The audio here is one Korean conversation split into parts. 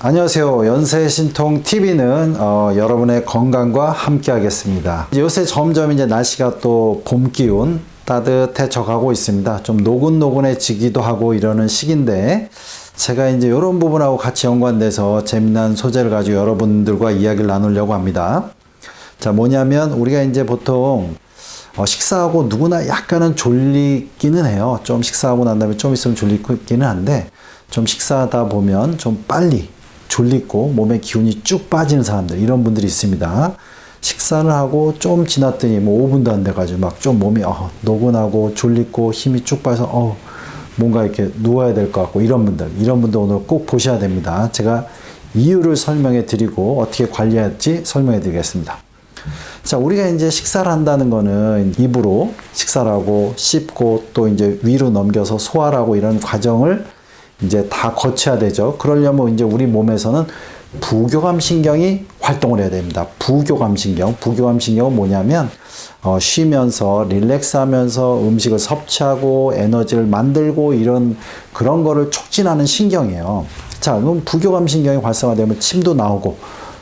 안녕하세요. 연세신통TV는 여러분의 건강과 함께 하겠습니다. 요새 점점 이제 날씨가 또 봄 기운 따뜻해져 가고 있습니다. 좀 노곤노곤해지기도 하고 이러는 시기인데, 제가 이제 이런 부분하고 같이 연관돼서 재미난 소재를 가지고 여러분들과 이야기를 나누려고 합니다. 자, 뭐냐면 우리가 이제 보통 식사하고 누구나 약간은 졸리기는 해요. 좀 식사하고 난 다음에 좀 있으면 졸리기는 한데, 좀 식사하다 보면 좀 빨리 졸리고 몸에 기운이 쭉 빠지는 사람들, 이런 분들이 있습니다. 식사를 하고 좀 지났더니 뭐 5분도 안 돼가지고 막 좀 몸이 노곤하고 졸리고 힘이 쭉 빠져서 뭔가 이렇게 누워야 될 것 같고, 이런 분들 오늘 꼭 보셔야 됩니다. 제가 이유를 설명해 드리고 어떻게 관리할지 설명해 드리겠습니다. 자, 우리가 이제 식사를 한다는 거는 입으로 식사를 하고 씹고 또 이제 위로 넘겨서 소화를 하고 이런 과정을 이제 다 거쳐야 되죠. 그러려면 이제 우리 몸에서는 부교감신경이 활동을 해야 됩니다. 부교감신경은 뭐냐면 쉬면서 릴렉스하면서 음식을 섭취하고 에너지를 만들고 그런 거를 촉진하는 신경이에요. 자, 그럼 부교감신경이 활성화되면 침도 나오고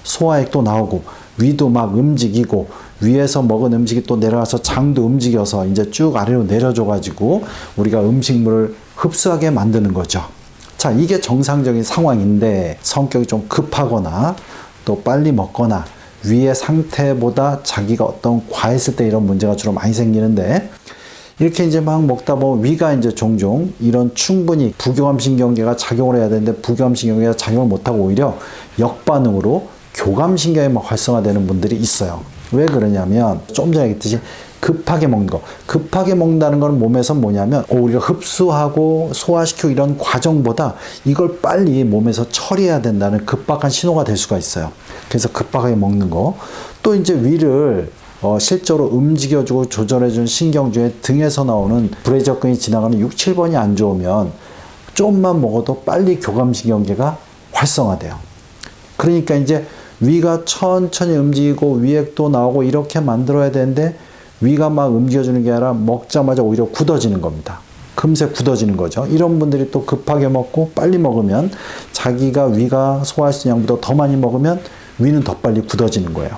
소화액도 나오고 위도 막 움직이고 위에서 먹은 음식이 또 내려가서 장도 움직여서 이제 쭉 아래로 내려줘 가지고 우리가 음식물을 흡수하게 만드는 거죠. 자, 이게 정상적인 상황인데, 성격이 좀 급하거나 또 빨리 먹거나 위의 상태보다 자기가 어떤 과했을 때 이런 문제가 주로 많이 생기는데, 이렇게 이제 막 먹다 보면 위가 이제 종종 이런 충분히 부교감신경계가 작용을 해야 되는데 부교감신경계가 작용을 못하고 오히려 역반응으로 교감신경이 막 활성화되는 분들이 있어요. 왜 그러냐면 좀 전에 얘기했듯이 급하게 먹는 거. 급하게 먹는다는 건 몸에서 뭐냐면 우리가 흡수하고 소화시키고 이런 과정보다 이걸 빨리 몸에서 처리해야 된다는 급박한 신호가 될 수가 있어요. 그래서 급하게 먹는 거. 또 이제 위를 실제로 움직여주고 조절해주는 신경 중에 등에서 나오는 브레이저근이 지나가는 6, 7번이 안 좋으면 좀만 먹어도 빨리 교감신경계가 활성화돼요. 그러니까 이제 위가 천천히 움직이고 위액도 나오고 이렇게 만들어야 되는데, 위가 막 움직여주는 게 아니라 먹자마자 오히려 굳어지는 겁니다. 금세 굳어지는 거죠. 이런 분들이 또 급하게 먹고 빨리 먹으면 자기가 위가 소화할 수 있는 양보다 더 많이 먹으면 위는 더 빨리 굳어지는 거예요.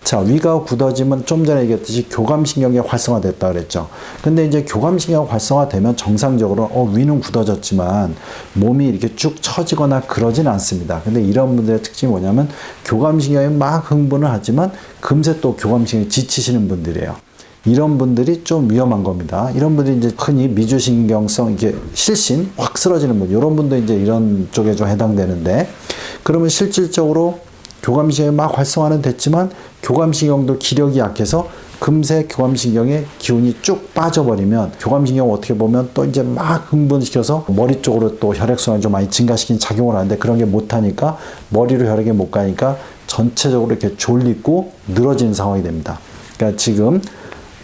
자, 위가 굳어지면 좀 전에 얘기했듯이 교감신경이 활성화됐다 그랬죠. 근데 이제 교감신경 활성화되면 정상적으로 위는 굳어졌지만 몸이 이렇게 쭉 처지거나 그러진 않습니다. 근데 이런 분들의 특징이 뭐냐면 교감신경이 막 흥분을 하지만 금세 또 교감신경이 지치시는 분들이에요. 이런 분들이 좀 위험한 겁니다. 이런 분들이 이제 흔히 미주신경성 이게 실신 확 쓰러지는 분, 이런 분도 이제 이런 쪽에 좀 해당되는데, 그러면 실질적으로 교감신경이 막 활성화는 됐지만 교감신경도 기력이 약해서 금세 교감신경의 기운이 쭉 빠져버리면 교감신경 어떻게 보면 또 이제 막 흥분시켜서 머리 쪽으로 또 혈액순환을 좀 많이 증가시키는 작용을 하는데, 그런 게 못하니까 머리로 혈액이 못 가니까 전체적으로 이렇게 졸리고 늘어지는 상황이 됩니다. 그러니까 지금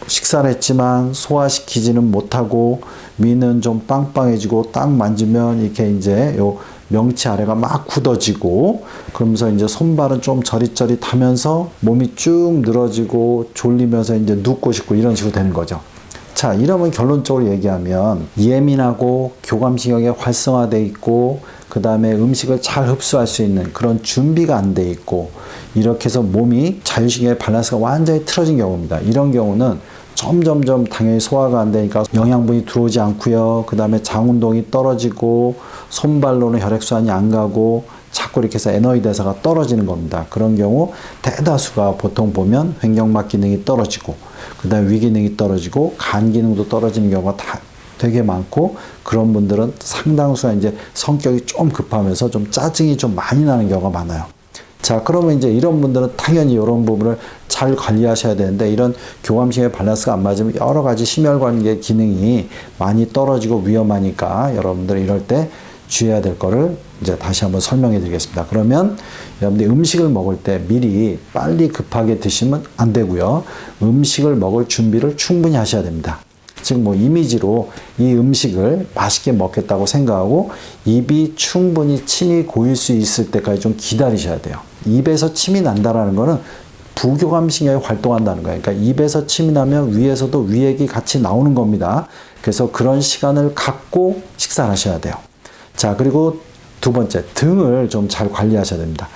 식사를 했지만 소화시키지는 못하고 위는 좀 빵빵해지고 딱 만지면 이렇게 이제 요 명치 아래가 막 굳어지고, 그러면서 이제 손발은 좀 저릿저릿하면서 몸이 쭉 늘어지고 졸리면서 이제 눕고 싶고 이런 식으로 되는 거죠. 자, 이러면 결론적으로 얘기하면 예민하고 교감신경이 활성화돼 있고 그 다음에 음식을 잘 흡수할 수 있는 그런 준비가 안 돼 있고, 이렇게 해서 몸이 자율신경의 밸런스가 완전히 틀어진 경우입니다. 이런 경우는 점점점 당연히 소화가 안 되니까 영양분이 들어오지 않고요. 그 다음에 장운동이 떨어지고 손발로는 혈액순환이 안 가고 자꾸 이렇게 해서 에너지 대사가 떨어지는 겁니다. 그런 경우 대다수가 보통 보면 횡격막 기능이 떨어지고 그 다음에 위 기능이 떨어지고 간 기능도 떨어지는 경우가 다 되게 많고, 그런 분들은 상당수가 이제 성격이 좀 급하면서 좀 짜증이 좀 많이 나는 경우가 많아요. 자, 그러면 이제 이런 분들은 당연히 이런 부분을 잘 관리하셔야 되는데, 이런 교감신경의 밸런스가 안 맞으면 여러 가지 심혈관계 기능이 많이 떨어지고 위험하니까 여러분들 이럴 때 주의해야 될 거를 이제 다시 한번 설명해 드리겠습니다. 그러면 여러분들이 음식을 먹을 때 미리 빨리 급하게 드시면 안 되고요. 음식을 먹을 준비를 충분히 하셔야 됩니다. 즉 뭐 이미지로 이 음식을 맛있게 먹겠다고 생각하고 입이 충분히 침이 고일 수 있을 때까지 좀 기다리셔야 돼요. 입에서 침이 난다라는 거는 부교감신경이 활동한다는 거예요. 그러니까 입에서 침이 나면 위에서도 위액이 같이 나오는 겁니다. 그래서 그런 시간을 갖고 식사를 하셔야 돼요. 자, 그리고 두 번째, 등을 좀 잘 관리하셔야 됩니다.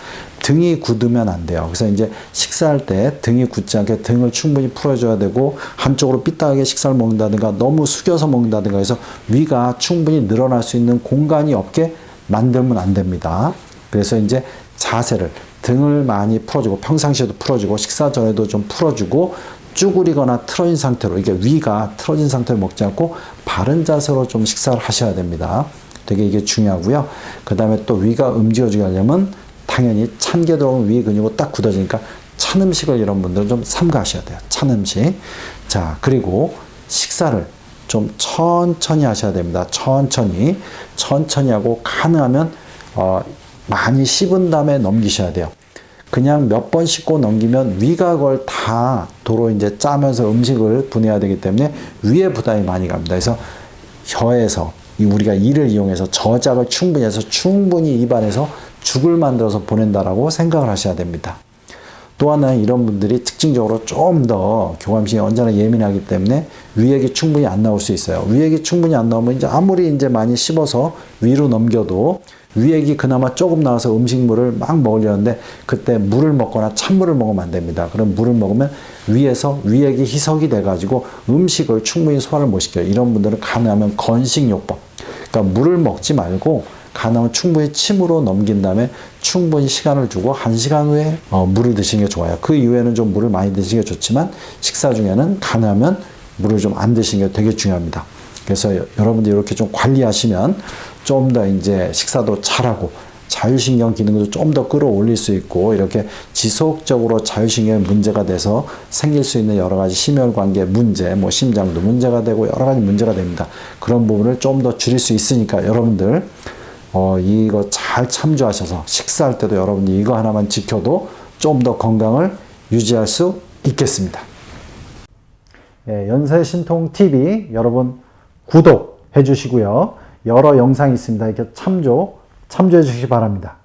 등이 굳으면 안 돼요. 그래서 이제 식사할 때 등이 굳지 않게 등을 충분히 풀어줘야 되고, 한쪽으로 삐딱하게 식사를 먹는다든가 너무 숙여서 먹는다든가 해서 위가 충분히 늘어날 수 있는 공간이 없게 만들면 안 됩니다. 그래서 이제 자세를, 등을 많이 풀어주고, 평상시에도 풀어주고, 식사 전에도 좀 풀어주고, 쭈그리거나 틀어진 상태로, 이게 위가 틀어진 상태로 먹지 않고 바른 자세로 좀 식사를 하셔야 됩니다. 되게 이게 중요하고요. 그 다음에 또 위가 움직여지게 하려면 당연히 찬 게 들어오면 위 근육이 딱 굳어지니까 찬 음식을 이런 분들은 좀 삼가하셔야 돼요. 찬 음식. 자, 그리고 식사를 좀 천천히 하셔야 됩니다. 천천히 하고, 가능하면 많이 씹은 다음에 넘기셔야 돼요. 그냥 몇 번 씹고 넘기면 위가 그걸 다 도로 이제 짜면서 음식을 분해해야 되기 때문에 위에 부담이 많이 갑니다. 그래서 혀에서 우리가 이를 이용해서 저작을 충분히 해서 충분히 입안에서 죽을 만들어서 보낸다라고 생각을 하셔야 됩니다. 또 하나는 이런 분들이 특징적으로 좀 더 교감신경이 언제나 예민하기 때문에 위액이 충분히 안 나올 수 있어요. 위액이 충분히 안 나오면 이제 아무리 이제 많이 씹어서 위로 넘겨도 위액이 그나마 조금 나와서 음식물을 막 먹으려는데, 그때 물을 먹거나 찬물을 먹으면 안 됩니다. 그럼 물을 먹으면 위에서 위액이 희석이 돼가지고 음식을 충분히 소화를 못 시켜요. 이런 분들은 가능하면 건식요법, 그러니까 물을 먹지 말고 가능하면 충분히 침으로 넘긴 다음에 충분히 시간을 두고 1시간 후에 물을 드시는 게 좋아요. 그 이후에는 좀 물을 많이 드시는 게 좋지만, 식사 중에는 가능하면 물을 좀 안 드시는 게 되게 중요합니다. 그래서 여러분들 이렇게 좀 관리하시면 좀 더 이제 식사도 잘하고 자율신경 기능도 좀 더 끌어올릴 수 있고, 이렇게 지속적으로 자율신경에 문제가 돼서 생길 수 있는 여러 가지 심혈관계 문제, 뭐 심장도 문제가 되고 여러 가지 문제가 됩니다. 그런 부분을 좀 더 줄일 수 있으니까 여러분들 이거 잘 참조하셔서 식사할 때도 여러분이 이거 하나만 지켜도 좀 더 건강을 유지할 수 있겠습니다. 예, 연세신통TV 여러분 구독해 주시고요. 여러 영상이 있습니다. 이렇게 참조해 주시기 바랍니다.